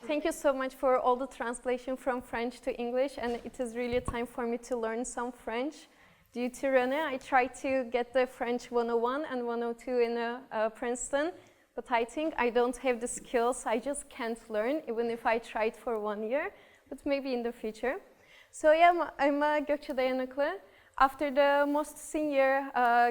Thank you so much for all the translation from French to English, and it is really time for me to learn some French. Due to René, I tried to get the French 101 and 102 in Princeton, but I think I don't have the skills. I just can't learn, even if I tried for 1 year, but maybe in the future. So yeah, I'm Gökçe Dayanıklı. After the most senior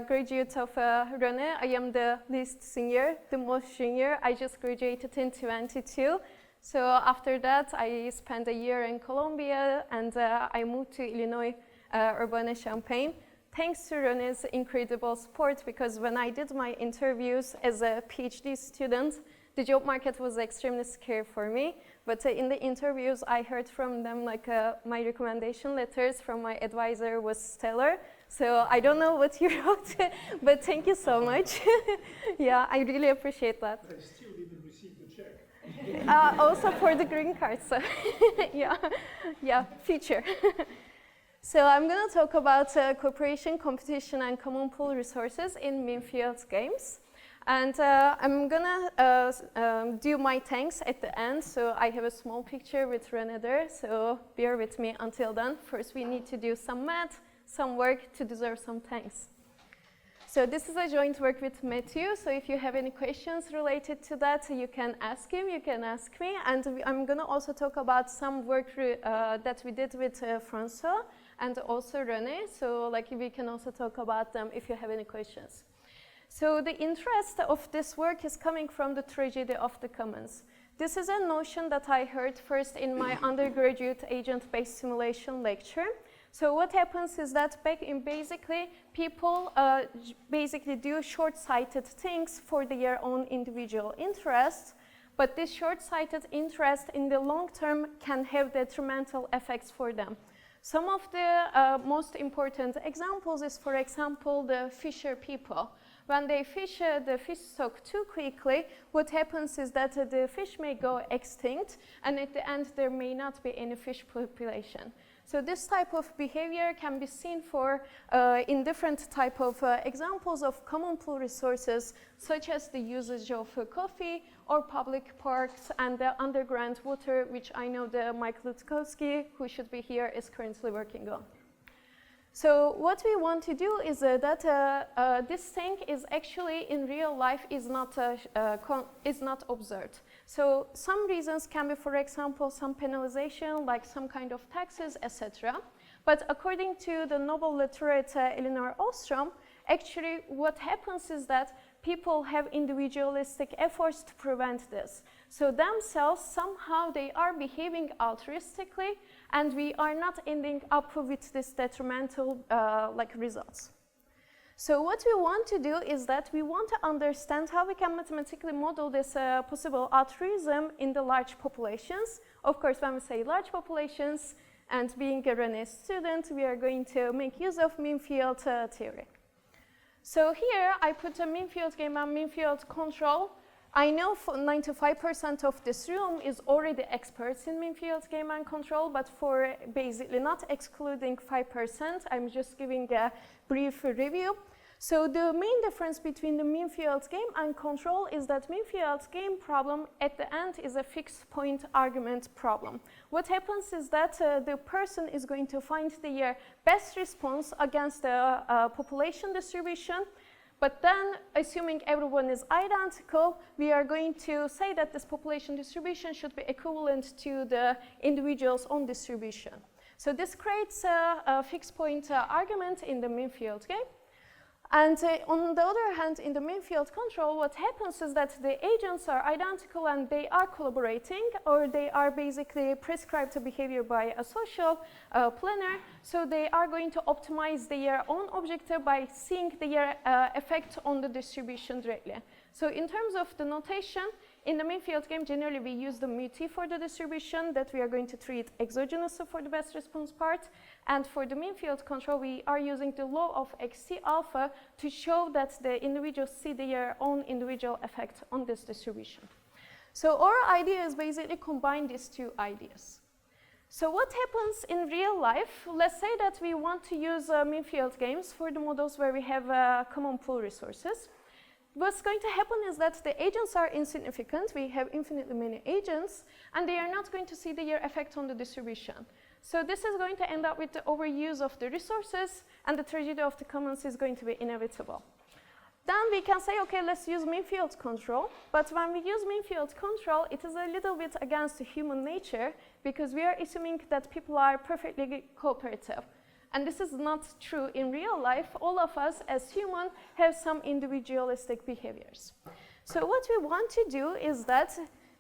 graduate of René, I am the least senior, the most junior. I just graduated in 22. So after that, I spent a year in Colombia, and I moved to Illinois, Urbana-Champaign. Thanks to René's incredible support, because when I did my interviews as a PhD student, the job market was extremely scary for me. But in the interviews, I heard from them like my recommendation letters from my advisor was stellar. So I don't know what you wrote, but thank you so much. Yeah, I really appreciate that. I still didn't receive the check. Also for the green card, so yeah, future. So I'm going to talk about cooperation, competition, and common pool resources in mean field games. And I'm going to do my thanks at the end. So I have a small picture with René there, so bear with me until then. First, we need to do some math, some work to deserve some thanks. So this is a joint work with Matthew. So if you have any questions related to that, you can ask him, you can ask me. And I'm going to also talk about some work that we did with François and also René. So like we can also talk about them if you have any questions. So the interest of this work is coming from the tragedy of the commons. This is a notion that I heard first in my undergraduate agent-based simulation lecture. So what happens is that basically people basically do short-sighted things for their own individual interests, but this short-sighted interest in the long term can have detrimental effects for them. Some of the most important examples is, for example, the fisher people. When they fish the fish stock too quickly, what happens is that the fish may go extinct, and at the end there may not be any fish population. So this type of behavior can be seen in different type of examples of common pool resources, such as the usage of coffee or public parks and the underground water, which I know the Mike Lutkowski, who should be here, is currently working on. So what we want to do is that this thing is actually in real life is not observed. So some reasons can be, for example, some penalization, like some kind of taxes, etc. But according to the Nobel laureate Elinor Ostrom, actually what happens is that people have individualistic efforts to prevent this. So themselves, somehow they are behaving altruistically, and we are not ending up with this detrimental results. So what we want to do is that we want to understand how we can mathematically model this possible altruism in the large populations. Of course, when we say large populations, and being a René student, we are going to make use of mean field theory. So here I put a mean field game and mean field control. I know 95% of this room is already experts in mean field game and control, but for basically not excluding 5%, I'm just giving a brief review. So the main difference between the mean field game and control is that mean field game problem at the end is a fixed point argument problem. What happens is that the person is going to find the best response against the population distribution. But then, assuming everyone is identical, we are going to say that this population distribution should be equivalent to the individual's own distribution. So this creates a fixed point argument in the mean field game. And on the other hand, in the mean field control, what happens is that the agents are identical and they are collaborating, or they are basically prescribed behavior by a social planner. So they are going to optimize their own objective by seeing their effect on the distribution directly. So in terms of the notation, in the mean field game, generally we use the mu-t for the distribution that we are going to treat exogenously for the best response part. And for the mean field control, we are using the law of xt alpha to show that the individuals see their own individual effect on this distribution. So our idea is basically combine these two ideas. So what happens in real life? Let's say that we want to use mean field games for the models where we have common pool resources. what's going to happen is that the agents are insignificant. We have infinitely many agents, and they are not going to see their effect on the distribution. So this is going to end up with the overuse of the resources, and the tragedy of the commons is going to be inevitable. Then we can say, okay, let's use mean field control. But when we use mean field control, it is a little bit against human nature, because we are assuming that people are perfectly cooperative. And this is not true in real life. All of us as humans have some individualistic behaviors. So what we want to do is that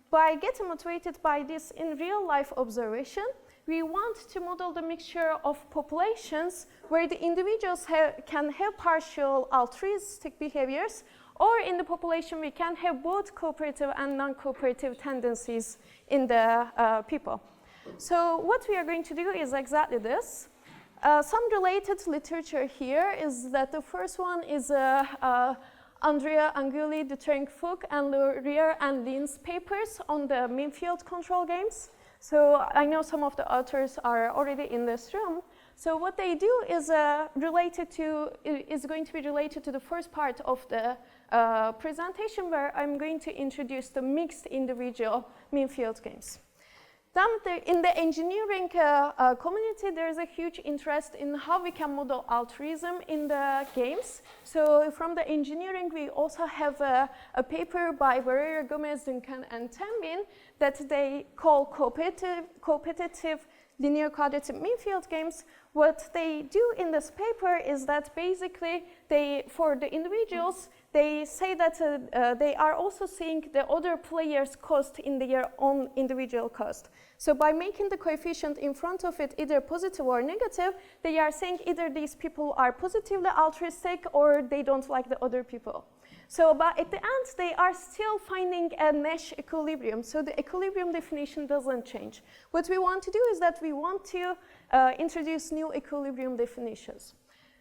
by getting motivated by this in real life observation, we want to model the mixture of populations where the individuals can have partial altruistic behaviors, or in the population we can have both cooperative and non-cooperative tendencies in the people. So what we are going to do is exactly this. Some related literature here is that the first one is Andrea Anguli, Dutering-Fouque, and Laurier and Lin's papers on the mean field control games. So I know some of the authors are already in this room. So what they do is going to be related to the first part of the presentation, where I'm going to introduce the mixed individual mean field games. Then in the engineering community, there is a huge interest in how we can model altruism in the games. So from the engineering, we also have a paper by Barrera, Gomez, Duncan, and Tambin that they call cooperative linear quadratic mean field games. What they do in this paper is that basically for the individuals, they say that they are also seeing the other players' cost in their own individual cost. So by making the coefficient in front of it either positive or negative, they are saying either these people are positively altruistic or they don't like the other people. So but at the end, they are still finding a Nash equilibrium. So the equilibrium definition doesn't change. What we want to do is that we want to introduce new equilibrium definitions.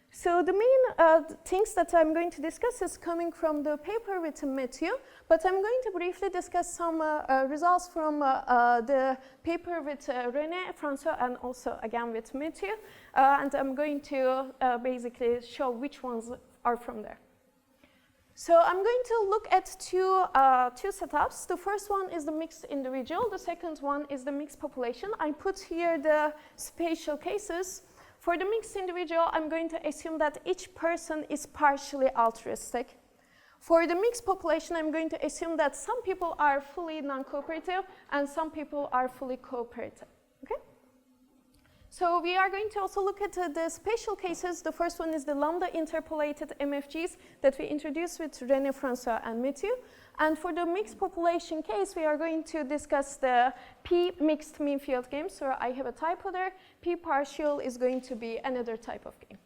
So the main things that I'm going to discuss is coming from the paper with Matthew, but I'm going to briefly discuss some results from the paper with René, François, and also again with Matthew, and I'm going to basically show which ones are from there. So I'm going to look at two setups. The first one is the mixed individual. The second one is the mixed population. I put here the spatial cases. For the mixed individual, I'm going to assume that each person is partially altruistic. For the mixed population, I'm going to assume that some people are fully non-cooperative and some people are fully cooperative. Okay? So we are going to also look at the spatial cases. The first one is the lambda interpolated MFGs that we introduced with René, François, and Mathieu. And for the mixed population case, we are going to discuss the P mixed mean field game. So I have a typo there. P partial is going to be another type of game.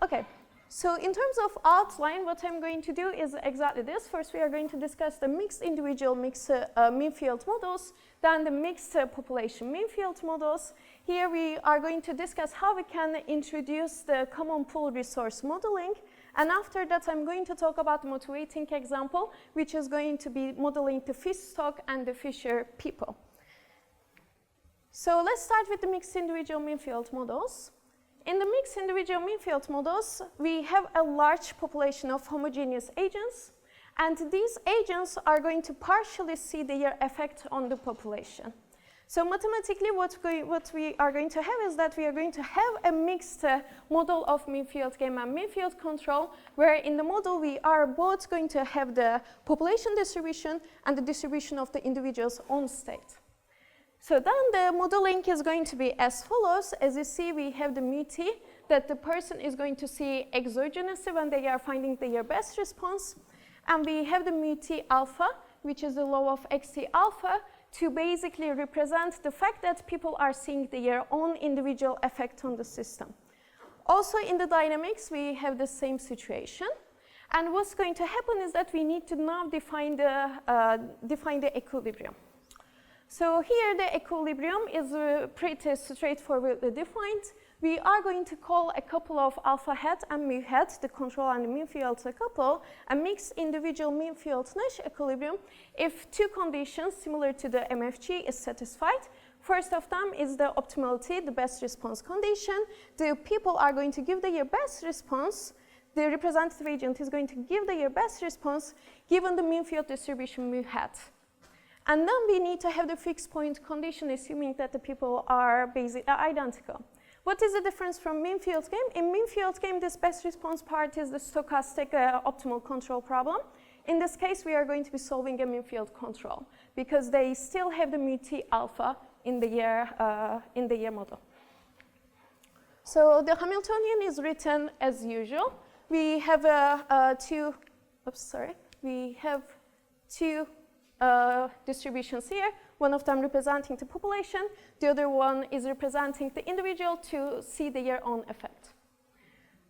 Okay, so in terms of outline, what I'm going to do is exactly this. First, we are going to discuss the mixed individual mixed mean field models, then the mixed population mean field models. Here we are going to discuss how we can introduce the common pool resource modeling. And after that, I'm going to talk about the motivating example, which is going to be modeling the fish stock and the fisher people. So let's start with the mixed individual mean field models. In the mixed individual mean field models, we have a large population of homogeneous agents, and these agents are going to partially see their effect on the population. So mathematically, what we are going to have is that we are going to have a mixed model of mean field game and mean field control, where in the model we are both going to have the population distribution and the distribution of the individual's own state. So then the modeling is going to be as follows. As you see, we have the mu t that the person is going to see exogenously when they are finding their best response. And we have the mu t alpha, which is the law of xt alpha, to basically represent the fact that people are seeing their own individual effect on the system. Also in the dynamics, we have the same situation. And what's going to happen is that we need to now define the equilibrium. So here the equilibrium is pretty straightforwardly defined. We are going to call a couple of alpha hat and mu hat, the control and the mean field couple, a mixed individual mean field Nash equilibrium if two conditions similar to the MFG is satisfied. First of them is the optimality, the best response condition. The people are going to give their best response. the representative agent is going to give the best response given the mean field distribution mu hat. And then we need to have the fixed point condition, assuming that the people are basically identical. What is the difference from mean field game? In mean field game, this best response part is the stochastic optimal control problem. In this case, we are going to be solving a mean field control because they still have the mu t alpha in the year model. So the Hamiltonian is written as usual. We have two distributions here, one of them representing the population, the other one is representing the individual to see their own effect.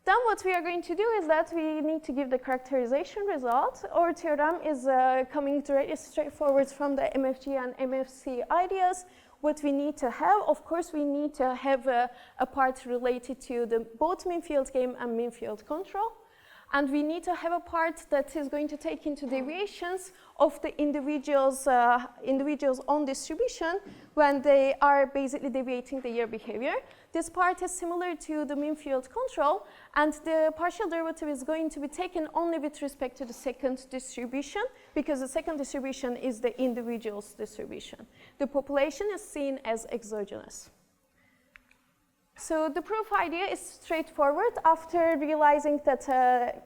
Then what we are going to do is that we need to give the characterization result. Our theorem is coming straightforward from the MFG and MFC ideas. What we need to have, of course, we need to have a part related to the both mean field game and mean field control. And we need to have a part that is going to take into deviations of the individual's own distribution when they are basically deviating their behavior. This part is similar to the mean field control, and the partial derivative is going to be taken only with respect to the second distribution, because the second distribution is the individual's distribution. The population is seen as exogenous. So the proof idea is straightforward. After realizing that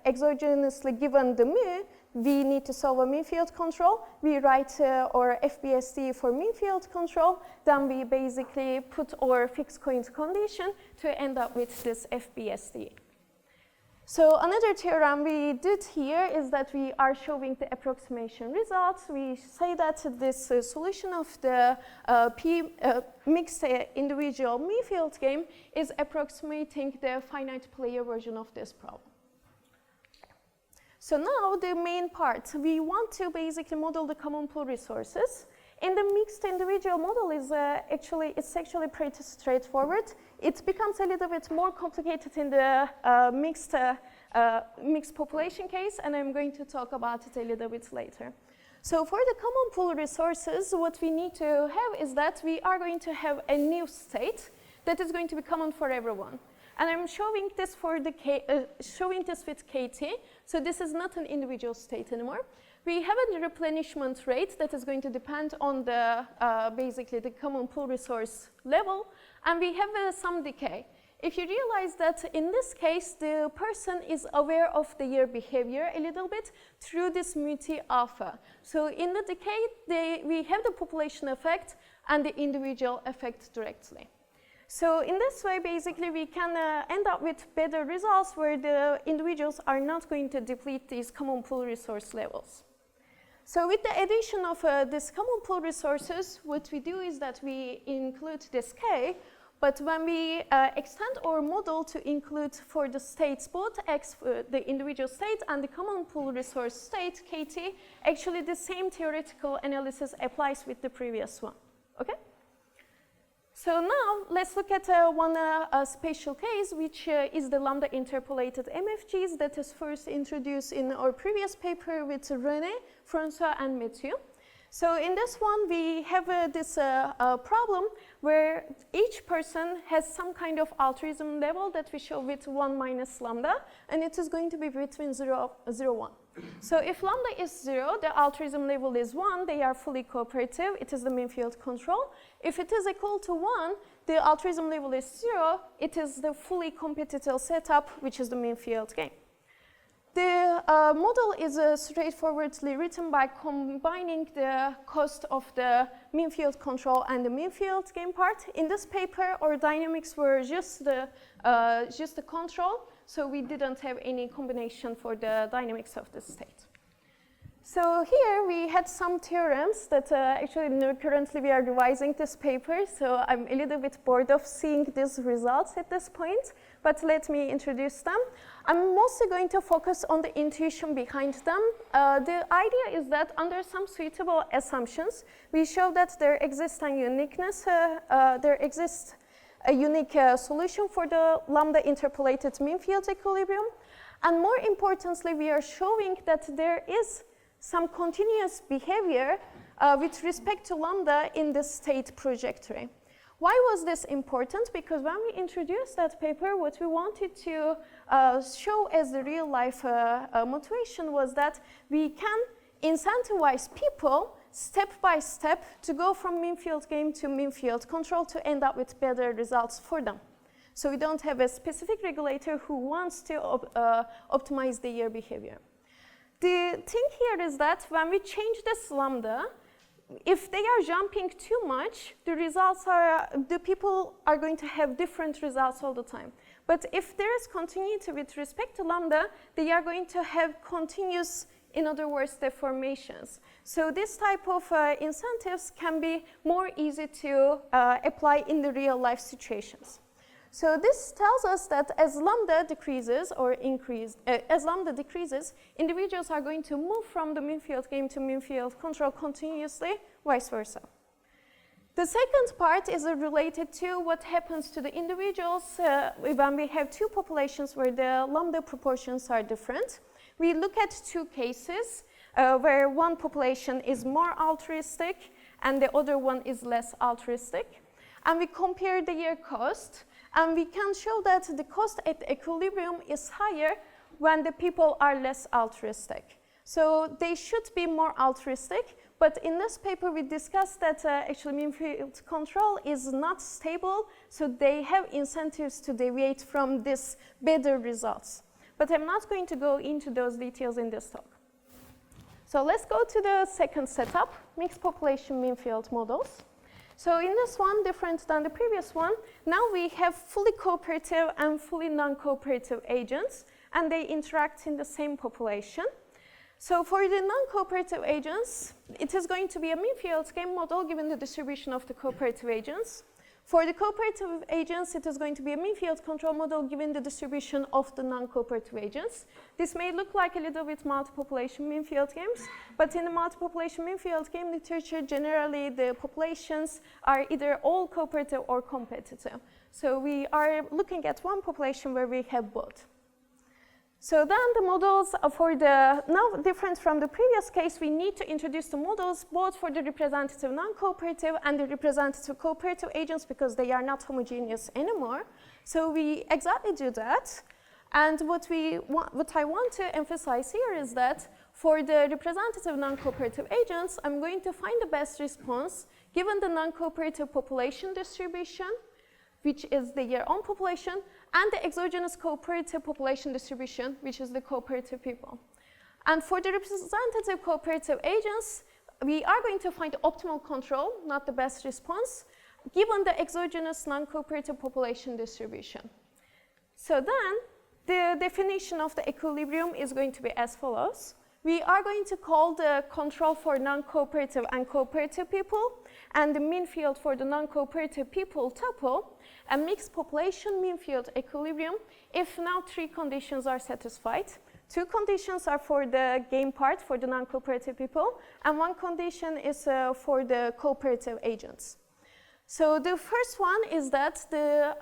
exogenously given the mu, we need to solve a mean field control. We write our FBSD for mean field control. Then we basically put our fixed point condition to end up with this FBSD. So another theorem we did here is that we are showing the approximation results. We say that this solution of the mixed individual mean field game is approximating the finite player version of this problem. So now the main part, we want to basically model the common pool resources. In the mixed individual model is it's actually pretty straightforward. It becomes a little bit more complicated in the mixed population case, and I'm going to talk about it a little bit later. So for the common pool resources, what we need to have is that we are going to have a new state that is going to be common for everyone. And I'm showing this with KT. So this is not an individual state anymore. We have a replenishment rate that is going to depend on the basically the common pool resource level, and we have some decay. If you realize that in this case the person is aware of their behavior a little bit through this mu t alpha. So in the decay we have the population effect and the individual effect directly. So in this way, basically, we can end up with better results where the individuals are not going to deplete these common pool resource levels. So with the addition of this common pool resources, what we do is that we include this K, but when we extend our model to include for the states both X, the individual state, and the common pool resource state, KT, actually the same theoretical analysis applies with the previous one, okay? So now let's look at one spatial case, which is the lambda interpolated MFGs that is first introduced in our previous paper with René, François, and Mathieu. So in this one, we have this problem where each person has some kind of altruism level that we show with 1 minus lambda, and it is going to be between 0, 1. So if lambda is 0, the altruism level is 1, they are fully cooperative, it is the mean field control. If it is equal to 1, the altruism level is 0, it is the fully competitive setup, which is the mean field game. The model is straightforwardly written by combining the cost of the mean field control and the mean field game part. In this paper, our dynamics were just the control, so we didn't have any combination for the dynamics of the state. So here we had some theorems that actually currently we are revising this paper, so I'm a little bit bored of seeing these results at this point, but let me introduce them. I'm mostly going to focus on the intuition behind them. The idea is that under some suitable assumptions, we show that there exists a uniqueness, there exists a unique solution for the lambda interpolated mean field equilibrium, and more importantly, we are showing that there is some continuous behavior with respect to lambda in the state trajectory. Why was this important? Because when we introduced that paper, what we wanted to show as the real life motivation was that we can incentivize people step by step to go from mean field game to mean field control to end up with better results for them. So we don't have a specific regulator who wants to optimize their behavior. The thing here is that when we change this lambda, if they are jumping too much, the people are going to have different results all the time. But if there is continuity with respect to lambda, they are going to have continuous, in other words, deformations. So this type of incentives can be more easy to apply in the real life situations. So this tells us that as lambda decreases or as lambda decreases, individuals are going to move from the mean field game to mean field control continuously, vice versa. The second part is related to what happens to the individuals when we have two populations where the lambda proportions are different. We look at two cases where one population is more altruistic and the other one is less altruistic. And we compare their cost. And we can show that the cost at equilibrium is higher when the people are less altruistic. So they should be more altruistic, but in this paper we discussed that actually mean field control is not stable, so they have incentives to deviate from this better results. But I'm not going to go into those details in this talk. So let's go to the second setup, mixed population mean field models. So in this one, different than the previous one, now we have fully cooperative and fully non-cooperative agents, and they interact in the same population. So for the non-cooperative agents, it is going to be a mean field game model given the distribution of the cooperative agents. For the cooperative agents, it is going to be a mean field control model given the distribution of the non-cooperative agents. This may look like a little bit multi-population mean field games, but in the multi-population mean field game literature, generally the populations are either all cooperative or competitive. So we are looking at one population where we have both. So then the models for the, now different from the previous case, we need to introduce the models both for the representative non-cooperative and the representative cooperative agents because they are not homogeneous anymore. So we exactly do that. And what I want to emphasize here is that for the representative non-cooperative agents, I'm going to find the best response given the non-cooperative population distribution, which is their own population, and the exogenous cooperative population distribution, which is the cooperative people. And for the representative cooperative agents, we are going to find optimal control, not the best response, given the exogenous non-cooperative population distribution. So then, the definition of the equilibrium is going to be as follows. We are going to call the control for non-cooperative and cooperative people, and the mean field for the non-cooperative people tuple, a mixed population mean field equilibrium if now three conditions are satisfied. Two conditions are for the game part for the non-cooperative people, and one condition is for the cooperative agents. So the first one is that the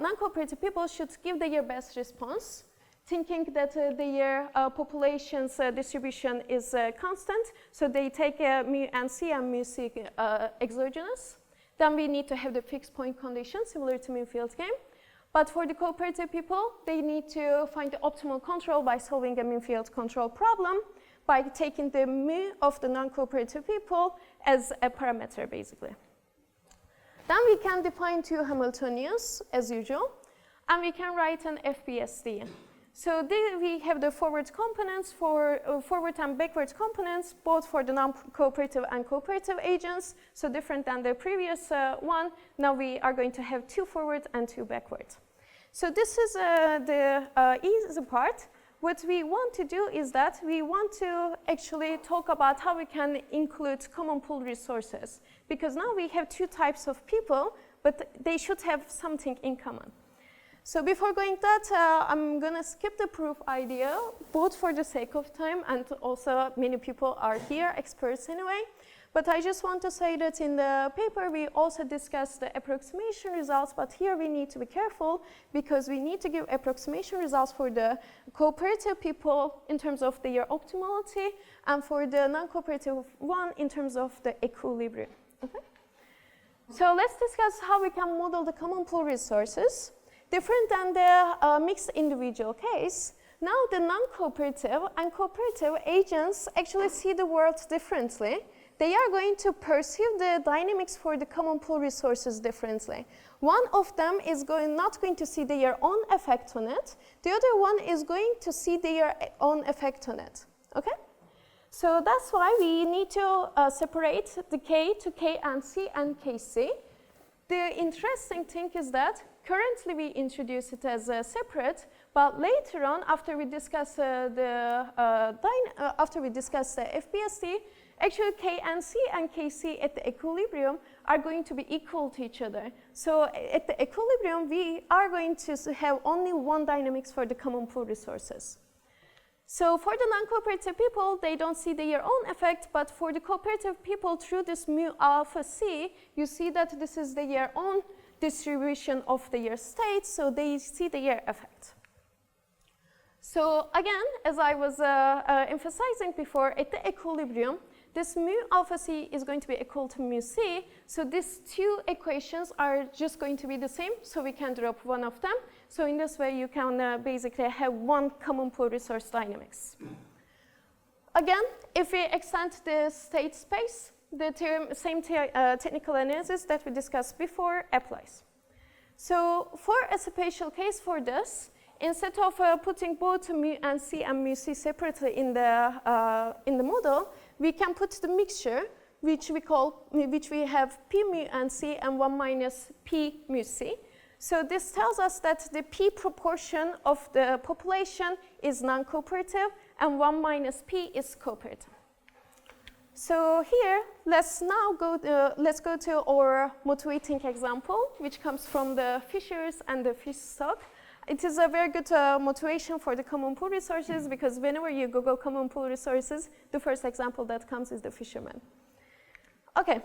non-cooperative people should give their best response, thinking that their population's distribution is constant, so they take mu and c and mu c exogenous. Then we need to have the fixed point condition, similar to mean field game. But for the cooperative people, they need to find the optimal control by solving a mean field control problem by taking the mu of the non-cooperative people as a parameter, basically. Then we can define two Hamiltonians, as usual, and we can write an FBSD. So we have the forward components for forward and backward components, both for the non-cooperative and cooperative agents. So different than the previous one, now we are going to have two forward and two backward. So this is the easy part. What we want to do is that we want to actually talk about how we can include common pool resources. Because now we have two types of people, but they should have something in common. So before going that, I'm going to skip the proof idea, both for the sake of time and also many people are here, experts anyway. But I just want to say that in the paper we also discussed the approximation results, but here we need to be careful because we need to give approximation results for the cooperative people in terms of their optimality and for the non-cooperative one in terms of the equilibrium. Okay? So let's discuss how we can model the common pool resources. Different than the mixed individual case, now the non-cooperative and cooperative agents actually see the world differently. They are going to perceive the dynamics for the common pool resources differently. One of them is not going to see their own effect on it. The other one is going to see their own effect on it. Okay? So that's why we need to separate the K to K and C and KC. The interesting thing is that currently we introduce it as separate, but later on, after we discuss the FBSD, actually K and C and KC at the equilibrium are going to be equal to each other. So at the equilibrium, we are going to have only one dynamics for the common pool resources. So for the non-cooperative people, they don't see their own effect, but for the cooperative people, through this mu alpha C, you see that this is their own distribution of their states, so they see their effect. So again, as I was emphasizing before, at the equilibrium, this mu alpha C is going to be equal to mu C, so these two equations are just going to be the same, so we can drop one of them. So in this way, you can basically have one common pool resource dynamics. Again, if we extend the state space, the same technical analysis that we discussed before applies. So for a special case for this, instead of putting both mu and C and mu C separately in the model, we can put the mixture, which we have P mu and C and 1 minus P mu C. So this tells us that the P proportion of the population is non-cooperative and 1 minus P is cooperative. So here, let's go to our motivating example, which comes from the fishers and the fish stock. It is a very good motivation for the common pool resources, because whenever you Google common pool resources, the first example that comes is the fisherman. Okay,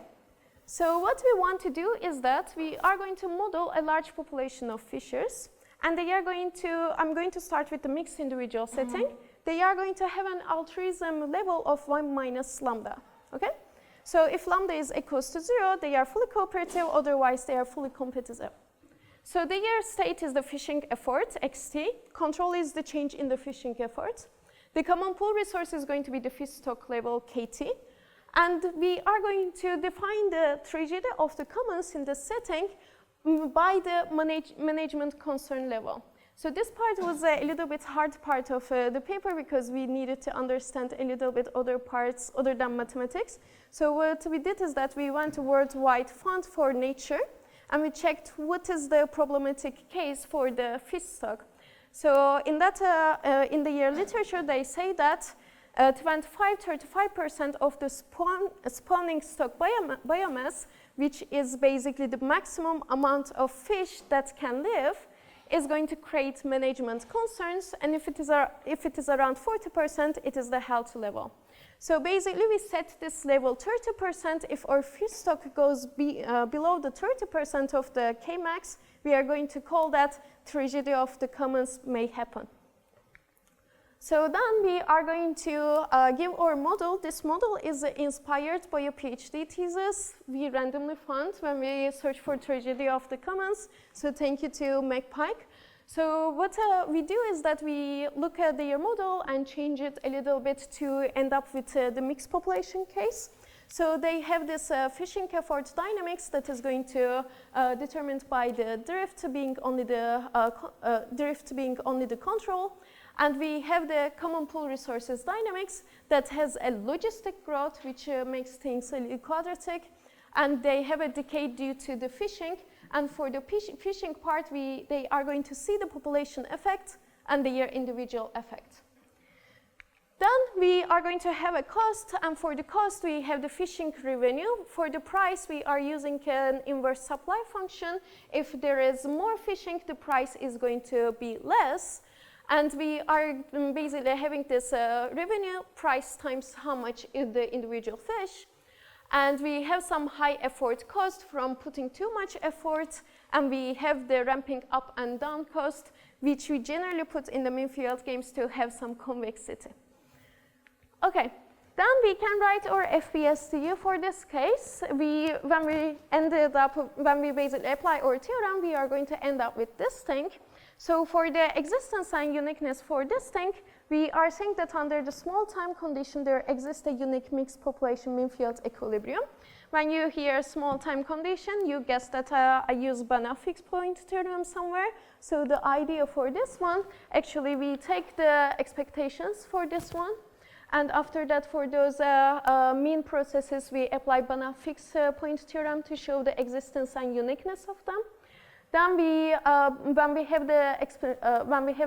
so what we want to do is that we are going to model a large population of fishers, and I'm going to start with the mixed individual setting. They are going to have an altruism level of 1 minus lambda, okay? So if lambda is equals to 0, they are fully cooperative, otherwise they are fully competitive. So their state is the fishing effort, xt. Control is the change in the fishing effort. The common pool resource is going to be the fish stock level, kt. And we are going to define the tragedy of the commons in the setting by the management concern level. So this part was a little bit hard part of the paper, because we needed to understand a little bit other parts other than mathematics. So what we did is that we went to worldwide fund for nature, and we checked what is the problematic case for the fish stock. So in the year literature, they say that 25-35% of the spawning stock biomass, which is basically the maximum amount of fish that can live, is going to create management concerns, and if it is around 40%, it is the health level. So basically, we set this level 30%. If our fish stock goes below the 30% of the Kmax, we are going to call that tragedy of the commons may happen. So then we are going to give our model. This model is inspired by a PhD thesis we randomly found when we searched for tragedy of the commons. So thank you to McPike. So what we do is that we look at their model and change it a little bit to end up with the mixed population case. So they have this fishing effort dynamics that is going to determined by the drift being only the control. And we have the common pool resources dynamics that has a logistic growth, which makes things a little quadratic. And they have a decay due to the fishing. And for the fishing part, they are going to see the population effect and their individual effect. Then we are going to have a cost. And for the cost, we have the fishing revenue. For the price, we are using an inverse supply function. If there is more fishing, the price is going to be less. And we are basically having this revenue price times how much is the individual fish. And we have some high effort cost from putting too much effort. And we have the ramping up and down cost, which we generally put in the mean field games to have some convexity. Okay, Then we can write our FBSTU for this case. When we basically apply our theorem, we are going to end up with this thing. So for the existence and uniqueness for this thing, we are saying that under the small time condition, there exists a unique mixed population mean field equilibrium. When you hear small time condition, you guess that I use Banach fixed point theorem somewhere. So the idea for this one, actually we take the expectations for this one. And after that, for those mean processes, we apply Banach fixed point theorem to show the existence and uniqueness of them. Then when we have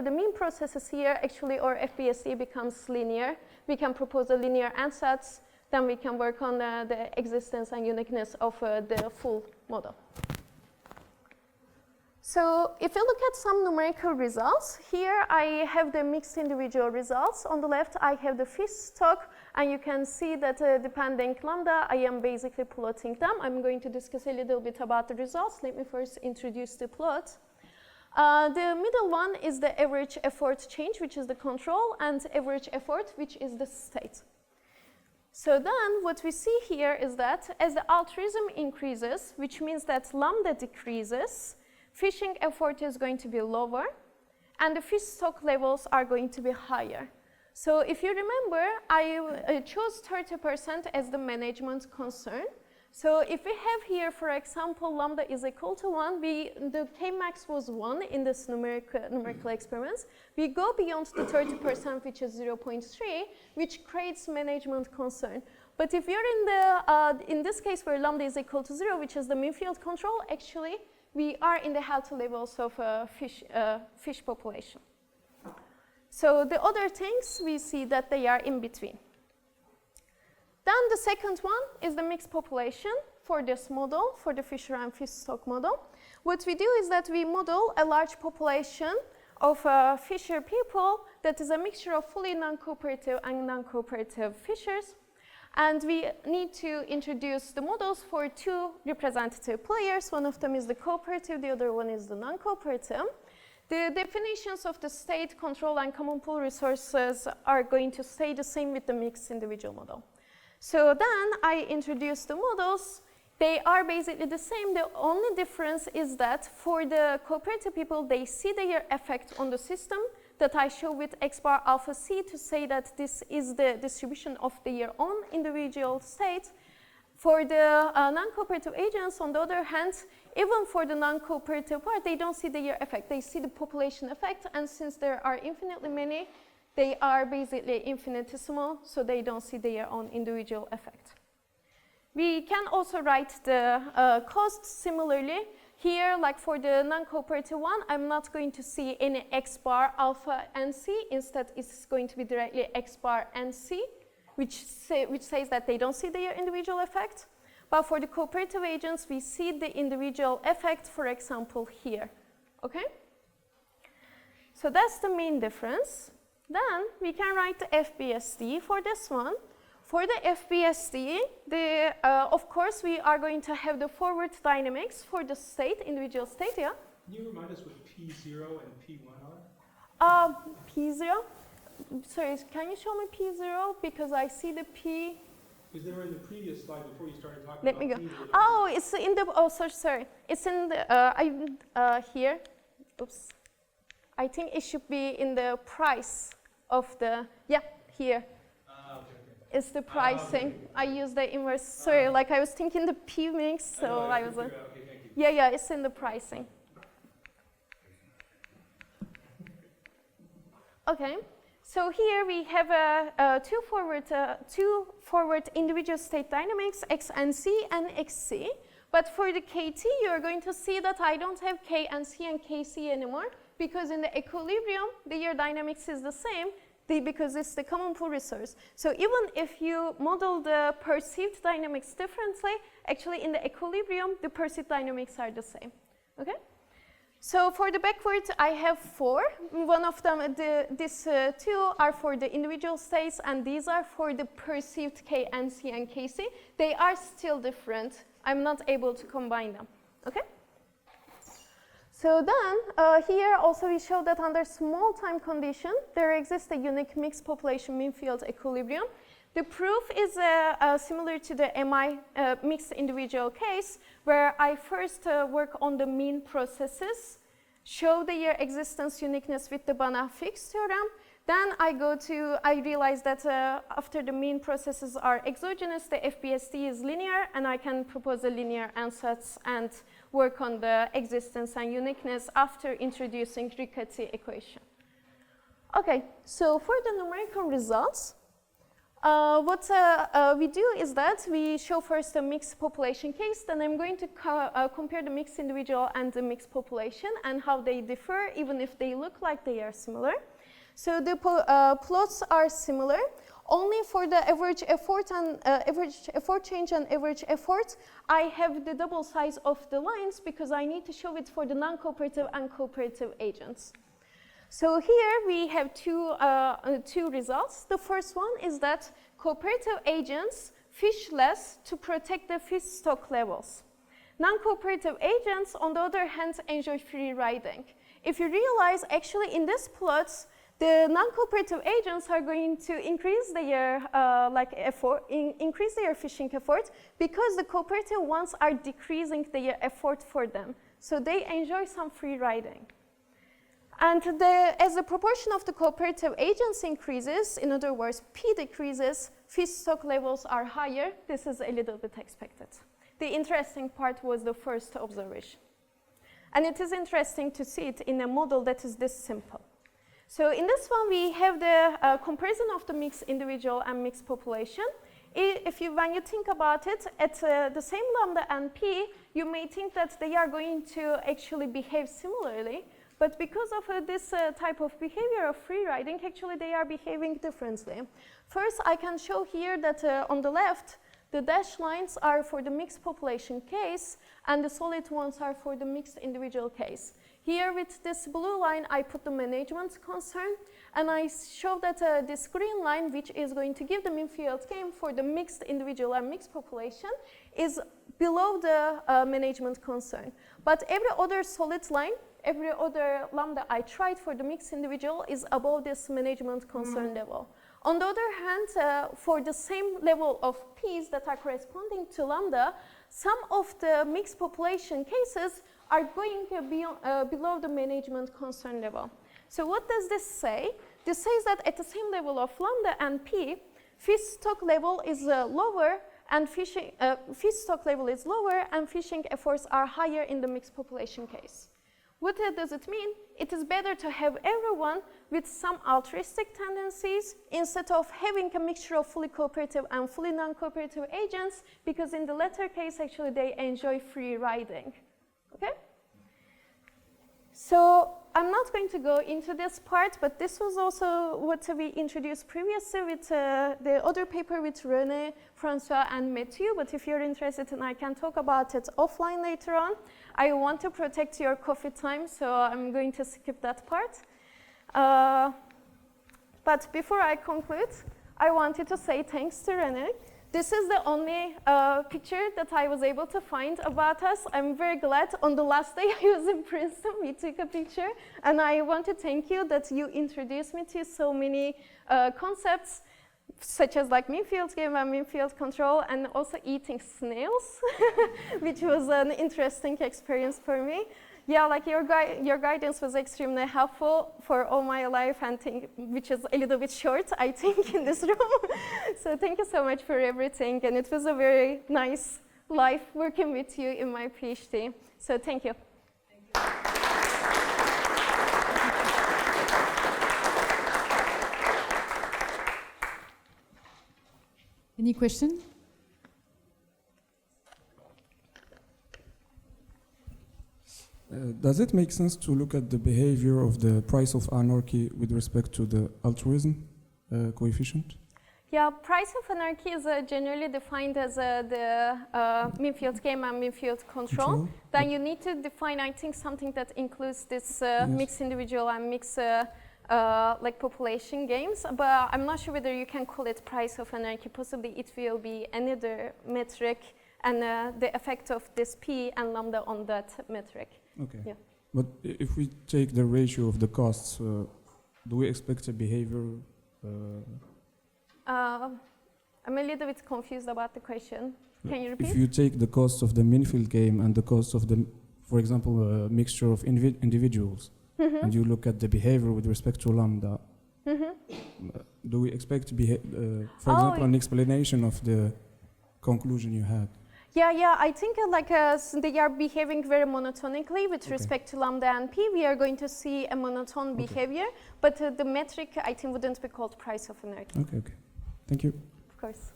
the mean processes here, actually our FBSE becomes linear. We can propose a linear ansatz. Then we can work on the existence and uniqueness of the full model. So if you look at some numerical results, here I have the mixed individual results. On the left, I have the fish stock, and you can see that depending lambda, I am basically plotting them. I'm going to discuss a little bit about the results. Let me first introduce the plot. The middle one is the average effort change, which is the control, and average effort, which is the state. So then what we see here is that as the altruism increases, which means that lambda decreases, fishing effort is going to be lower, and the fish stock levels are going to be higher. So if you remember, I chose 30% as the management concern. So if we have here, for example, lambda is equal to 1, the Kmax was 1 in this numerical experiments. We go beyond the 30%, which is 0.3, which creates management concern. But if you're in this case where lambda is equal to 0, which is the mean field control, actually, we are in the healthy levels of fish population. So the other things, we see that they are in between. Then the second one is the mixed population for this model, for the fisher and fish stock model. What we do is that we model a large population of fisher people that is a mixture of fully non-cooperative and non-cooperative fishers. And we need to introduce the models for two representative players. One of them is the cooperative, the other one is the non-cooperative. The definitions of the state, control, and common pool resources are going to stay the same with the mixed individual model. So then I introduce the models. They are basically the same. The only difference is that for the cooperative people, they see their effect on the system that I show with x bar alpha c to say that this is the distribution of their own individual state. For the non-cooperative agents, on the other hand, even for the non-cooperative part, they don't see their effect. They see the population effect, and since there are infinitely many, they are basically infinitesimal, so they don't see their own individual effect. We can also write the costs similarly. Here, like for the non-cooperative one, I'm not going to see any x bar alpha and c. Instead, it's going to be directly x bar and c, which says that they don't see their individual effect. But for the cooperative agents, we see the individual effect, for example, here. Okay? So that's the main difference. Then we can write the FBSD for this one. For the FBSD, of course, we are going to have the forward dynamics for the state, individual state, yeah? Can you remind us what P0 and P1 are? P0? Sorry, can you show me P0? Because I see the P. Because they were in the previous slide before you started talking Let about me go. P0. Oh, it's in the, oh, sorry. It's in the, here. Oops. I think it should be in the price of the, yeah, here. It's the pricing. Okay. I use the inverse. Sorry, like I was thinking the P mix, so I was like, okay, thank you. yeah, it's in the pricing. Okay, so here we have two forward individual state dynamics, x and c and xc. But for the kt, you're going to see that I don't have k and c and kc anymore, because in the equilibrium, the dynamics is the same. Because it's the common pool resource. So even if you model the perceived dynamics differently, actually in the equilibrium, the perceived dynamics are the same. Okay? So for the backward, I have 4. One of them, these two are for the individual states, and these are for the perceived K and C and KC. They are still different. I'm not able to combine them. Okay? So then, here also we show that under small time condition, there exists a unique mixed population mean field equilibrium. The proof is similar to the MI mixed individual case, where I first work on the mean processes, show their existence uniqueness with the Banach-Fix theorem. Then I realize that after the mean processes are exogenous, the FBST is linear, and I can propose a linear ansatz and work on the existence and uniqueness after introducing Riccati equation. Okay, so for the numerical results, what we do is that we show first a mixed population case, then I'm going to compare the mixed individual and the mixed population and how they differ, even if they look like they are similar. So the plots are similar. Only for the average effort and average effort change and average effort, I have the double size of the lines because I need to show it for the non-cooperative and cooperative agents. So here we have two results. The first one is that cooperative agents fish less to protect the fish stock levels. Non-cooperative agents, on the other hand, enjoy free riding. If you realize, actually in this plots, the non-cooperative agents are going to increase their increase their fishing effort because the cooperative ones are decreasing their effort for them. So they enjoy some free riding. And as the proportion of the cooperative agents increases, in other words, P decreases, fish stock levels are higher. This is a little bit expected. The interesting part was the first observation. And it is interesting to see it in a model that is this simple. So in this one, we have the comparison of the mixed individual and mixed population. When you think about it, at the same lambda and P, you may think that they are going to actually behave similarly. But because of this type of behavior of free riding, actually they are behaving differently. First, I can show here that on the left, the dashed lines are for the mixed population case, and the solid ones are for the mixed individual case. Here with this blue line, I put the management concern, and I show that this green line, which is going to give the mean field gain for the mixed individual and mixed population, is below the management concern. But every other solid line, every other lambda I tried for the mixed individual is above this management concern level. On the other hand, for the same level of P's that are corresponding to lambda, some of the mixed population cases are going below the management concern level. So what does this say? This says that at the same level of lambda and P, fish stock level is lower and fish stock level is lower and fishing efforts are higher in the mixed population case. What does it mean? It is better to have everyone with some altruistic tendencies instead of having a mixture of fully cooperative and fully non-cooperative agents, because in the latter case, actually, they enjoy free riding. Okay? So I'm not going to go into this part, but this was also what we introduced previously with the other paper with René, François, and Mathieu. But if you're interested, and I can talk about it offline later on, I want to protect your coffee time, so I'm going to skip that part. But before I conclude, I wanted to say thanks to René. This is the only picture that I was able to find about us. I'm very glad on the last day I was in Princeton, we took a picture. And I want to thank you that you introduced me to so many concepts, such as like mean field game and mean field control, and also eating snails, which was an interesting experience for me. Yeah, like your guidance was extremely helpful for all my life, and which is a little bit short, I think, in this room. So thank you so much for everything, and it was a very nice life working with you in my PhD. So thank you. Any question? Does it make sense to look at the behavior of the price of anarchy with respect to the altruism coefficient? Yeah, price of anarchy is generally defined as the mean field game and mean field control. Then you need to define, I think, something that includes this yes. Mixed individual and mixed like population games. But I'm not sure whether you can call it price of anarchy. Possibly it will be another metric, and the effect of this P and lambda on that metric. Okay. Yeah. But if we take the ratio of the costs, do we expect a behavior? I'm a little bit confused about the question. Can you repeat? If you take the cost of the mean field game and the cost of the, for example, a mixture of individuals, and you look at the behavior with respect to lambda, do we expect, for example, an explanation of the conclusion you had? Yeah, I think they are behaving very monotonically with respect to lambda and p. We are going to see a monotone behavior, but the metric, I think, wouldn't be called price of anarchy. Okay. Thank you. Of course.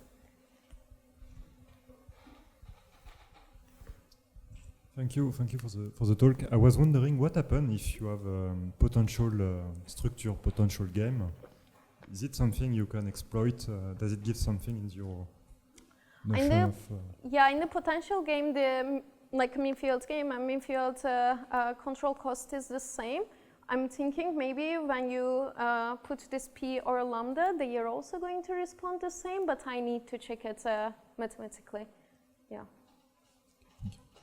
Thank you for the talk. I was wondering what happens if you have a potential structure, potential game. Is it something you can exploit? Does it give something in your notion of? In the potential game, the mean field game and mean field control cost is the same. I'm thinking maybe when you put this p or lambda, they are also going to respond the same, but I need to check it mathematically. Yeah.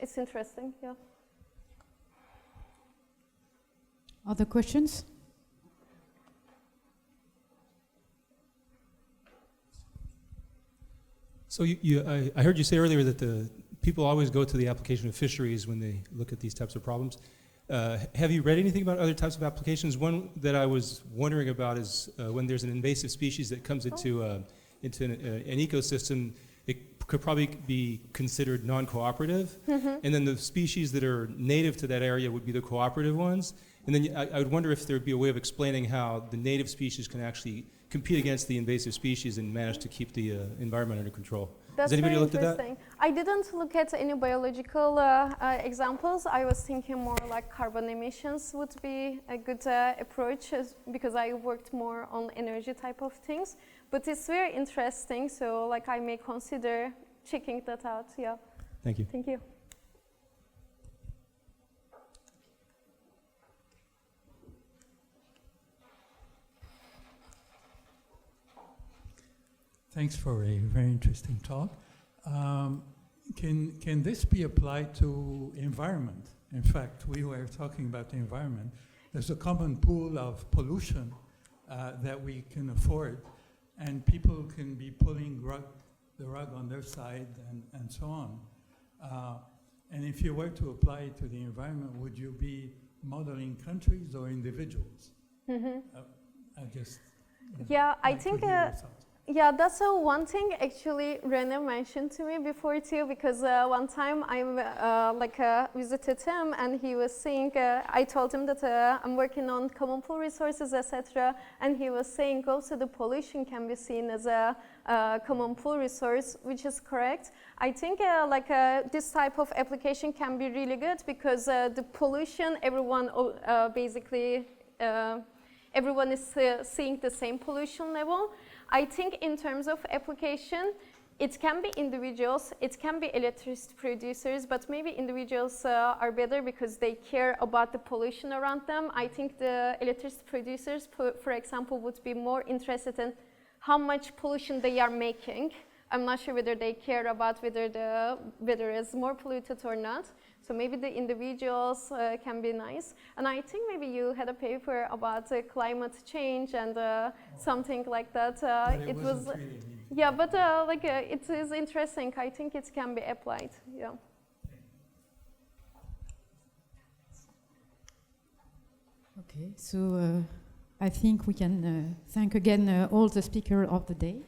It's interesting, yeah. Other questions? So I heard you say earlier that the people always go to the application of fisheries when they look at these types of problems. Have you read anything about other types of applications? One that I was wondering about is when there's an invasive species that comes into an ecosystem, it could probably be considered non-cooperative, and then the species that are native to that area would be the cooperative ones. And then I would wonder if there would be a way of explaining how the native species can actually compete against the invasive species and manage to keep the environment under control. That's Has anybody very looked at that? interesting. I didn't look at any biological examples. I was thinking more like carbon emissions would be a good approach because I worked more on energy type of things. But it's very interesting, so I may consider checking that out. Yeah. Thank you. Thank you. Thanks for a very interesting talk. Can this be applied to environment? In fact, we were talking about the environment. There's a common pool of pollution that we can afford, and people can be pulling the rug on their side and so on. And if you were to apply it to the environment, would you be modeling countries or individuals? I just I think that's one thing actually René mentioned to me before too, because one time I visited him and he was saying, I told him that I'm working on common pool resources, etc. And he was saying also the pollution can be seen as a common pool resource, which is correct. I think this type of application can be really good because the pollution, everyone everyone is seeing the same pollution level. I think in terms of application, it can be individuals, it can be electricity producers, but maybe individuals are better because they care about the pollution around them. I think the electricity producers, for example, would be more interested in how much pollution they are making. I'm not sure whether they care about whether it's more polluted or not. So maybe the individuals can be nice. And I think maybe you had a paper about climate change and something like that. It was, yeah, but it is interesting. I think it can be applied. Yeah. Okay, so I think we can thank again all the speakers of the day.